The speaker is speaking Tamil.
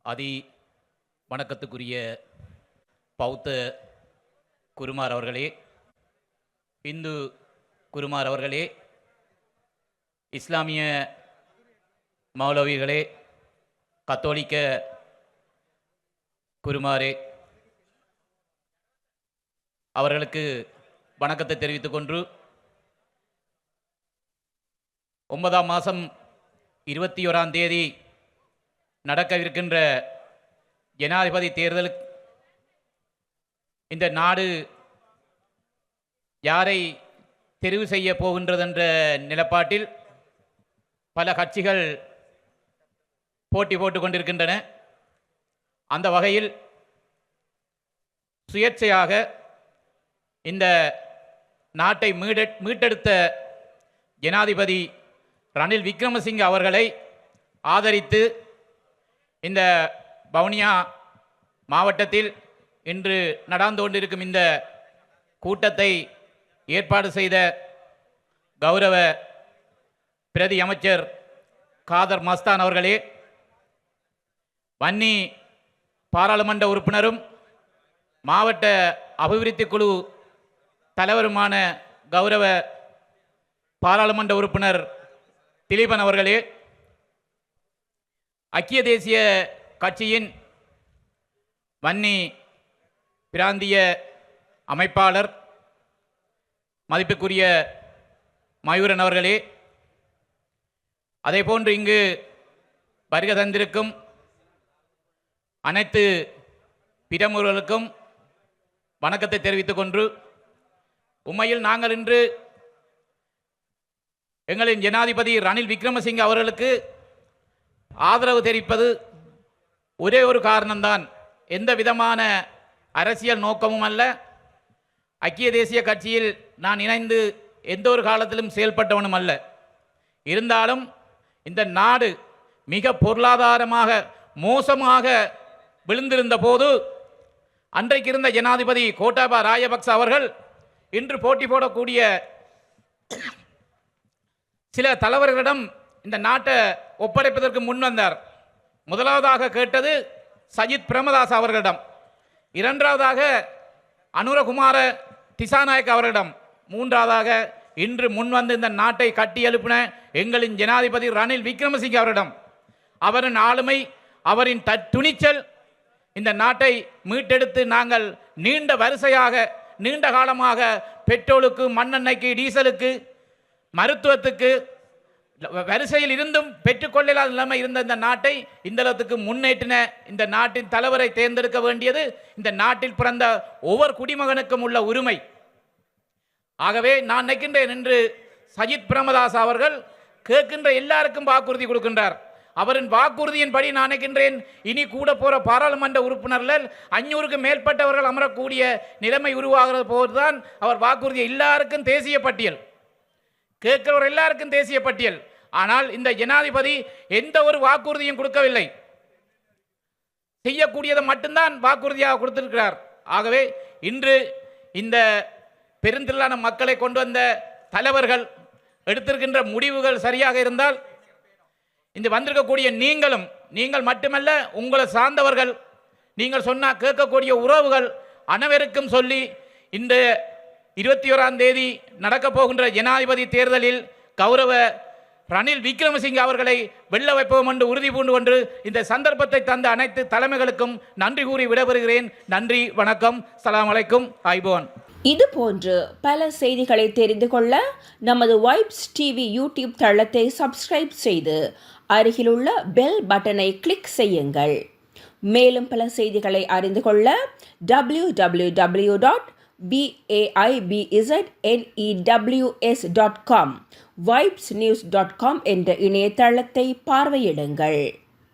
அதி வணக்கத்துக்குரிய பௌத்த குருமார் அவர்களே, இந்து குருமார் அவர்களே, இஸ்லாமிய மௌலவிகளே, கத்தோலிக்க குருமாரே, அவர்களுக்கு வணக்கத்தை தெரிவித்துக் கொண்டு 9ஆம் மாதம் 21ஆம் தேதி நடக்கவிருக்கின்ற ஜனாதிபதி தேர்தலுக்கு இந்த நாடு யாரை தெரிவு செய்ய போகின்றதென்ற நிலப்பாட்டில் பல கட்சிகள் போட்டி போட்டுக் கொண்டிருக்கின்றன. அந்த வகையில் சுயேட்சையாக இந்த நாட்டை மீட்டெடுத்த ஜனாதிபதி ரணில் விக்ரமசிங்க அவர்களை ஆதரித்து இந்த வவுனியா மாவட்டத்தில் இன்று நடந்து கொண்டிருக்கும் இந்த கூட்டத்தை ஏற்பாடு செய்த கௌரவ பிரதி அமைச்சர் காதர் மஸ்தான் அவர்களே, வன்னி பாராளுமன்ற உறுப்பினரும் மாவட்ட அபிவிருத்தி குழு தலைவருமான கௌரவ பாராளுமன்ற உறுப்பினர் திலீபன் அவர்களே, ஐக்கிய தேசிய கட்சியின் வன்னி பிராந்திய அமைப்பாளர் மதிப்புக்குரிய மயூரன் அவர்களே, அதேபோன்று இங்கு வருகை தந்திருக்கும் அனைத்து பிரமுகர்களுக்கும் வணக்கத்தை தெரிவித்துக் கொண்டு, உண்மையில் நாங்கள் இன்று எங்களின் ஜனாதிபதி ரணில் விக்ரமசிங்க அவர்களுக்கு ஆதரவு தெரிவிப்பது ஒரே ஒரு காரணம்தான். எந்த விதமான அரசியல் நோக்கமும் அல்ல. ஐக்கிய தேசிய கட்சியில் நான் இணைந்து எந்த ஒரு காலத்திலும் செயல்பட்டவனும் அல்ல. இருந்தாலும் இந்த நாடு மிக பொருளாதாரமாக மோசமாக விழுந்திருந்த போது அன்றைக்கு இருந்த ஜனாதிபதி கோட்டாபய ராஜபக்ச அவர்கள் இன்று போட்டி போடக்கூடிய சில தலைவர்களிடம் இந்த நாட்டை ஒப்படைப்பதற்கு முன் வந்தார். முதலாவதாக கேட்டது சஜித் பிரேமதாஸ் அவர்களிடம், இரண்டாவதாக அனுரகுமார திசாநாயக் அவர்களிடம், மூன்றாவதாக இன்று முன்வந்து இந்த நாட்டை கட்டி எழுப்பின எங்களின் ஜனாதிபதி ரணில் விக்ரமசிங்க அவரிடம். அவரின் ஆளுமை, அவரின் துணிச்சல் இந்த நாட்டை மீட்டெடுத்து நாங்கள் நீண்ட வரிசையாக நீண்ட காலமாக பெட்ரோலுக்கு, மண்ணெண்ணெய்க்கு, டீசலுக்கு, மருத்துவத்துக்கு வரிசையில் இருந்தும் பெற்றுக்கொள்ளலாத நிலைமை இருந்த இந்த நாட்டை இந்த அளவுக்கு முன்னேற்றின இந்த நாட்டின் தலைவரை தேர்ந்தெடுக்க வேண்டியது இந்த நாட்டில் பிறந்த ஒவ்வொரு குடிமகனுக்கும் உள்ள உரிமை. ஆகவே நான் நினைக்கின்றேன், என்று சஜித் பிரேமதாஸ் அவர்கள் கேட்கின்ற எல்லாருக்கும் வாக்குறுதி கொடுக்கின்றார். அவரின் வாக்குறுதியின்படி நான் நினைக்கின்றேன், இனி கூட போகிற பாராளுமன்ற உறுப்பினர்கள் 500க்கு மேற்பட்டவர்கள் அமரக்கூடிய நிலைமை உருவாகிற போதுதான் அவர் வாக்குறுதி. எல்லாருக்கும் தேசிய பட்டியல், கேட்கிறவர் எல்லாருக்கும் தேசிய பட்டியல். ஆனால் இந்த ஜனாதிபதி எந்த ஒரு வாக்குறுதியும் கொடுக்கவில்லை. செய்யக்கூடியதை மட்டும்தான் வாக்குறுதியாக கொடுத்திருக்கிறார். ஆகவே இன்று இந்த பெருந்திரளான மக்களை கொண்டு வந்த தலைவர்கள் எடுத்திருக்கின்ற முடிவுகள் சரியாக இருந்தால், இந்த வந்திருக்கக்கூடிய நீங்கள் மட்டுமல்ல, உங்களை சார்ந்தவர்கள், நீங்கள் சொன்னால் கேட்கக்கூடிய உறவுகள் அனைவருக்கும் சொல்லி இந்த 21ஆம் தேதி நடக்கப் போகின்ற ஜனாதிபதி தேர்தலில் கௌரவ ரணில் விக்ரமசிங்க அவர்களை வெல்ல வைப்போம் என்று உறுதி பூண்டு கொண்டு இந்த சந்தர்ப்பத்தை தந்த அனைத்து தலைமைகளுக்கும் நன்றி கூறி விடைபெறுகிறேன். நன்றி, வணக்கம், ஸலாம் அலைக்கும், ஐபோன். இது போன்று பல செய்திகளை தெரிந்து கொள்ள நமது வைப்ஸ் டிவி யூடியூப் தளத்தை சப்ஸ்கிரைப் செய்து அருகிலுள்ள பெல் பட்டனை கிளிக் செய்யுங்கள். மேலும் பல செய்திகளை அறிந்து கொள்ள www.baibznews.com, vibesnews.com என்ற இணையதளத்தை பார்வையிடுங்கள்.